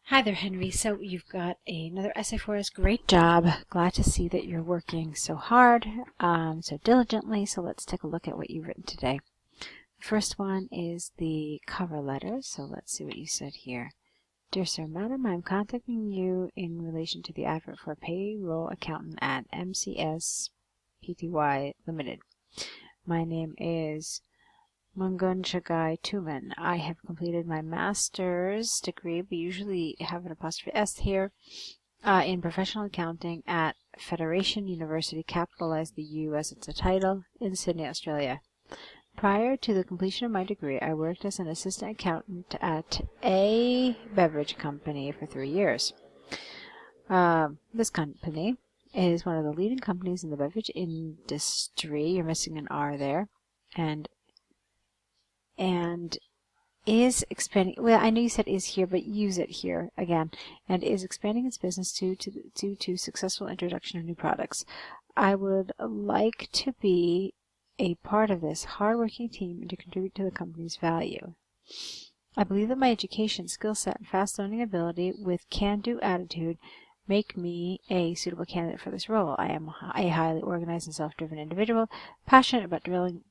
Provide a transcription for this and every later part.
Hi there, Henry. So you've got another essay for us. Great job. Glad to see that you're working so hard, so diligently. So let's take a look at what you've written today. The first one is the cover letter. So let's see what you said here. Dear Sir, Madam, I'm contacting you in relation to the advert for a payroll accountant at MCS Pty Limited. My name is Mungun Chagai Tuman. I have completed my master's degree, we usually have an apostrophe S here, in professional accounting at Federation University, capitalized the U as it's a title, in Sydney, Australia. Prior to the completion of my degree, I worked as an assistant accountant at a beverage company for 3 years. This company is one of the leading companies in the beverage industry. You're missing an R there. And is expanding, well, I know you said is here, but use it here again, and is expanding its business due to successful introduction of new products. I would like to be a part of this hardworking team and to contribute to the company's value. I believe that my education, skill set, and fast learning ability with can-do attitude make me a suitable candidate for this role. I am a highly organized and self-driven individual, passionate about drilling,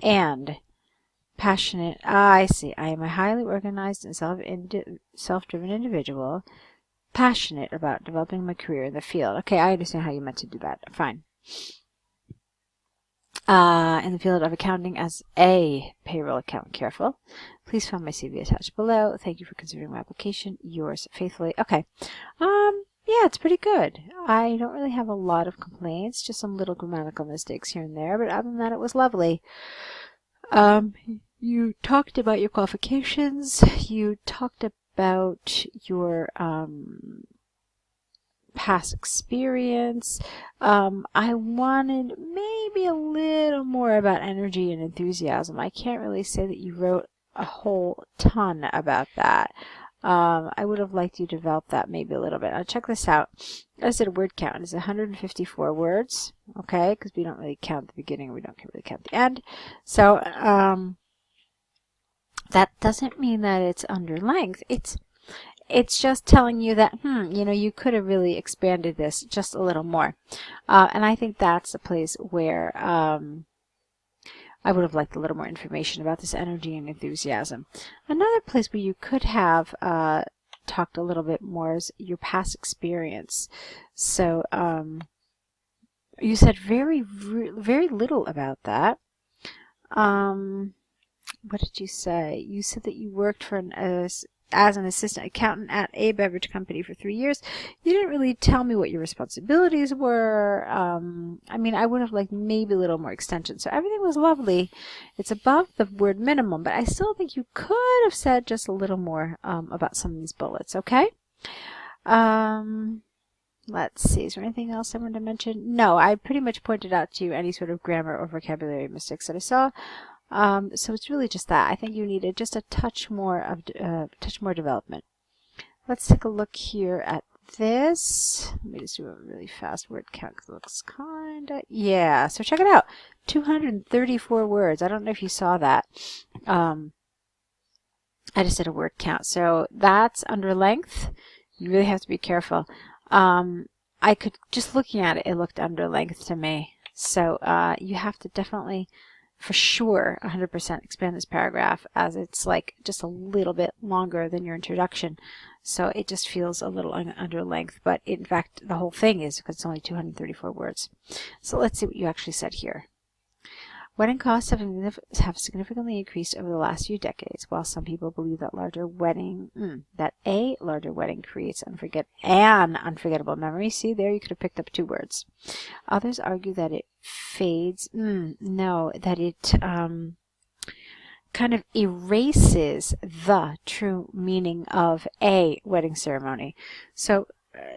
I see. I am a highly organized and self-driven individual, passionate about developing my career in the field. Okay, I understand how you meant to do that. Fine. In the field of accounting as a payroll accountant. Careful. Please find my CV attached below. Thank you for considering my application. Yours faithfully. Okay. Yeah, it's pretty good. I don't really have a lot of complaints, just some little grammatical mistakes here and there, but other than that, it was lovely. You talked about your qualifications. You talked about your past experience. I wanted maybe a little more about energy and enthusiasm. I can't really say that you wrote a whole ton about that. I would have liked you to develop that maybe a little bit. Now check this out. I did a word count. It's 154 words, okay? Because we don't really count the beginning. We don't really count the end. So that doesn't mean that it's under length. It's just telling you that, you could have really expanded this just a little more. And I think that's a place where I would have liked a little more information about this energy and enthusiasm. Another place where you could have talked a little bit more is your past experience. So you said very little about that. What did you say? You said that you worked for as an assistant accountant at a beverage company for 3 years. You didn't really tell me what your responsibilities were. I mean, I would have liked maybe a little more extension. So everything was lovely. It's above the word minimum, but I still think you could have said just a little more about some of these bullets, okay? Let's see. Is there anything else I wanted to mention? No, I pretty much pointed out to you any sort of grammar or vocabulary mistakes that I saw. So it's really just that. I think you needed just a touch more development. Let's take a look here at this. Let me just do a really fast word count because it looks kinda, yeah. So check it out. 234 words. I don't know if you saw that. I just did a word count. So that's under length. You really have to be careful. I could, just looking at it, it looked under length to me. So you have to definitely, for sure, 100% expand this paragraph, as it's like just a little bit longer than your introduction. So it just feels a little under length, but in fact the whole thing is, because it's only 234 words. So let's see what you actually said here. Wedding costs have significantly increased over the last few decades. While some people believe that a larger wedding creates an unforgettable memory. See, there you could have picked up 2 words. Others argue that it fades. That it kind of erases the true meaning of a wedding ceremony. So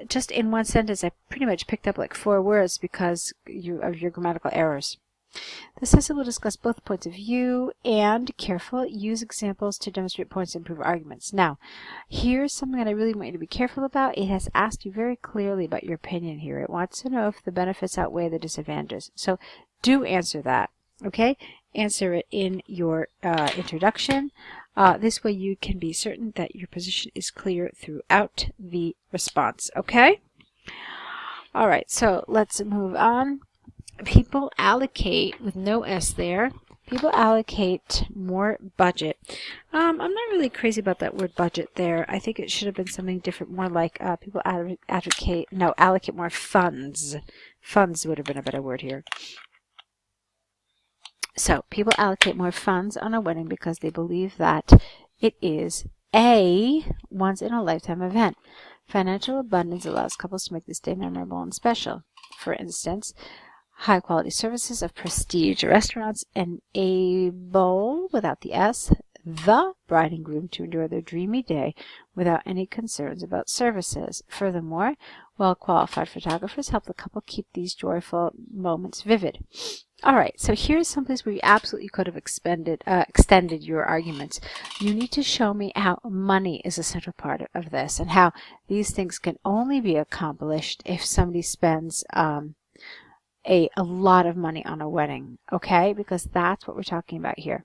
just in one sentence, I pretty much picked up like 4 words because of your grammatical errors. This essay will discuss both points of view and, careful, use examples to demonstrate points and prove arguments. Now, here's something that I really want you to be careful about. It has asked you very clearly about your opinion here. It wants to know if the benefits outweigh the disadvantages. So do answer that, okay? Answer it in your introduction. This way you can be certain that your position is clear throughout the response, okay? All right, so let's move on. People allocate, with no S there, people allocate more budget. I'm not really crazy about that word budget there. I think it should have been something different, more like people allocate more funds. Funds would have been a better word here. So people allocate more funds on a wedding because they believe that it is a once-in-a-lifetime event. Financial abundance allows couples to make this day memorable and special. For instance, high-quality services of prestige restaurants enable, without the S, the bride and groom to enjoy their dreamy day without any concerns about services. Furthermore, well-qualified photographers help the couple keep these joyful moments vivid. All right, so here's someplace where you absolutely could have extended your arguments. You need to show me how money is a central part of this and how these things can only be accomplished if somebody spends a lot of money on a wedding, okay? Because that's what we're talking about here.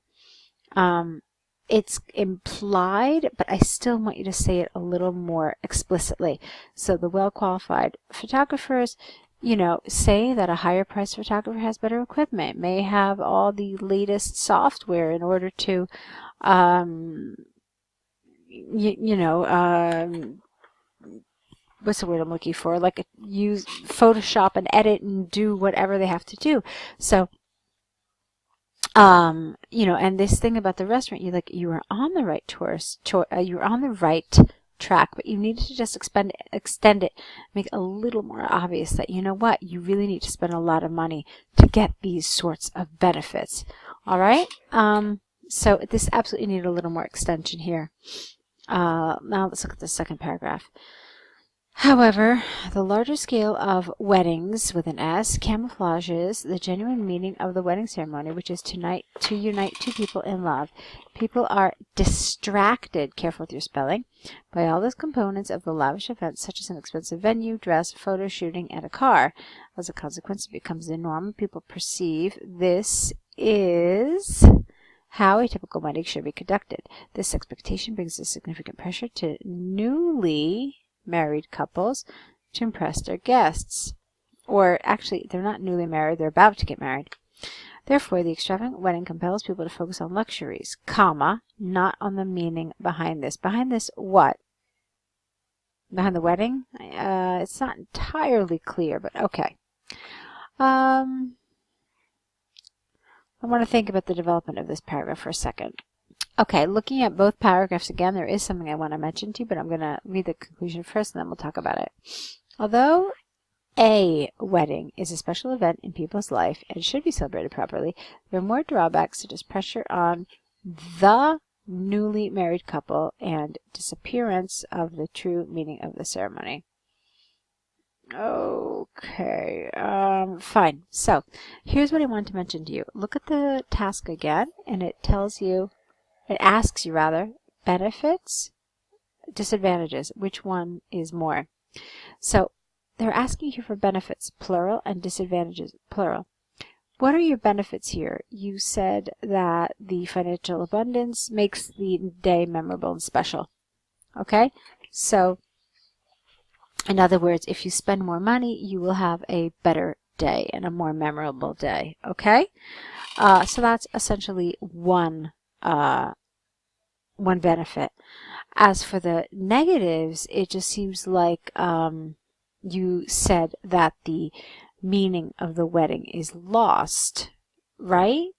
It's implied, but I still want you to say it a little more explicitly. So the well-qualified photographers, you know, say that a higher priced photographer has better equipment, may have all the latest software in order to, what's the word I'm looking for? Like use Photoshop and edit and do whatever they have to do. So, and this thing about the restaurant, you were on the right you're on the right track, but you needed to just extend it, make it a little more obvious that, you know what, you really need to spend a lot of money to get these sorts of benefits. All right. So this absolutely needed a little more extension here. Now let's look at the second paragraph. However, the larger scale of weddings with an S camouflages the genuine meaning of the wedding ceremony, which is to unite two people in love. People are distracted, careful with your spelling, by all those components of the lavish event, such as an expensive venue, dress, photo shooting, and a car. As a consequence, it becomes the norm. People perceive this is how a typical wedding should be conducted. This expectation brings a significant pressure to newly married couples to impress their guests. Or actually, they're not newly married, they're about to get married. Therefore, the extravagant wedding compels people to focus on luxuries, comma, not on the meaning behind this. Behind this what? Behind the wedding? It's not entirely clear, but okay. I want to think about the development of this paragraph for a second. Okay, looking at both paragraphs again, there is something I want to mention to you, but I'm going to read the conclusion first and then we'll talk about it. Although a wedding is a special event in people's life and should be celebrated properly, there are more drawbacks such as pressure on the newly married couple and disappearance of the true meaning of the ceremony. Okay, fine. So, here's what I wanted to mention to you. Look at the task again, and it asks you, benefits, disadvantages. Which one is more? So, they're asking you for benefits, plural, and disadvantages, plural. What are your benefits here? You said that the financial abundance makes the day memorable and special. Okay? So, in other words, if you spend more money, you will have a better day and a more memorable day. Okay? So that's essentially one benefit. As for the negatives, it just seems like you said that the meaning of the wedding is lost, right?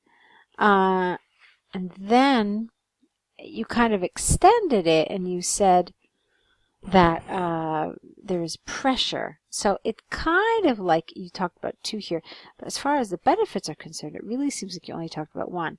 And then you kind of extended it and you said that there is pressure. So it kind of like you talked about two here, but as far as the benefits are concerned, it really seems like you only talked about one.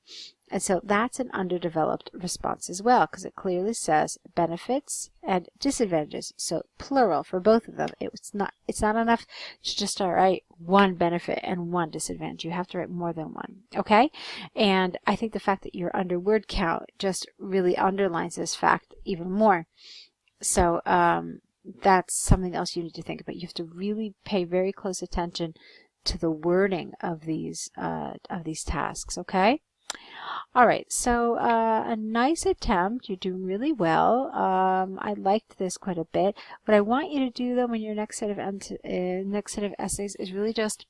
And so that's an underdeveloped response as well, because it clearly says benefits and disadvantages. So plural for both of them. It's not enough to just write one benefit and one disadvantage. You have to write more than one. Okay? And I think the fact that you're under word count just really underlines this fact even more. So that's something else you need to think about. You have to really pay very close attention to the wording of these tasks. Okay? All right, so a nice attempt. You're doing really well. I liked this quite a bit. What I want you to do, though, in your next set of essays is really just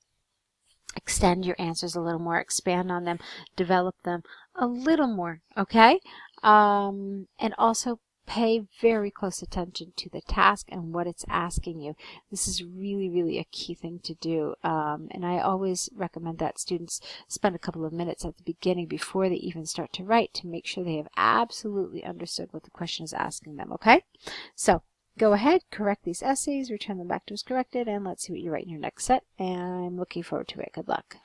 extend your answers a little more, expand on them, develop them a little more, okay? And also pay very close attention to the task and what it's asking you. This is really, really a key thing to do. And I always recommend that students spend a couple of minutes at the beginning before they even start to write to make sure they have absolutely understood what the question is asking them, okay? So go ahead, correct these essays, return them back to us corrected, and let's see what you write in your next set. And I'm looking forward to it. Good luck.